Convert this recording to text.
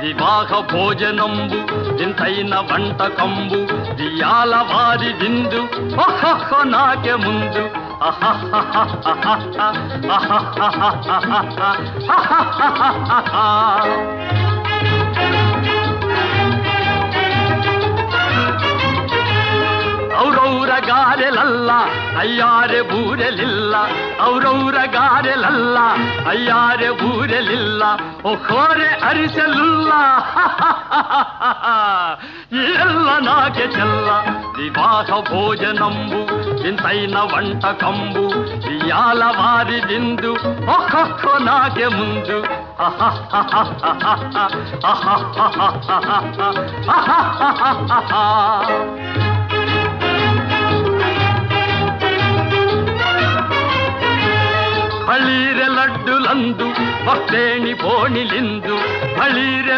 వివాహ భోజనంబు వింతైన వంటకంబు దియాల వారి విందు ఓహో నాకే ముందు ಔರೌರ ಗಾರೆಲಲ್ಲ ಅಯ್ಯಾರೆ ಬೂರೆಲಿಲ್ಲ ಔರೌರ ಗಾರೆಲಲ್ಲ ಅಯ್ಯಾರೆ ಬೂರೆಲಿಲ್ಲ ಒಖೋರೆ ಅರಿಸಲಿಲ್ಲ ಎಲ್ಲ ನಾಕೆ ಚೆಲ್ಲ ವಿವಾಹ ಭೋಜನಂಬು ವಿಂತೈನ వంటకంబు ఇయాల వారి విందు ఒక్కొక్క నాకే ముందు ಬಳೀರೆ ಲಡ್ಡುಲಂದು ಭಕ್ತೇಣಿ ಬೋಣಿಲಿಂದು ಬಳೀರೆ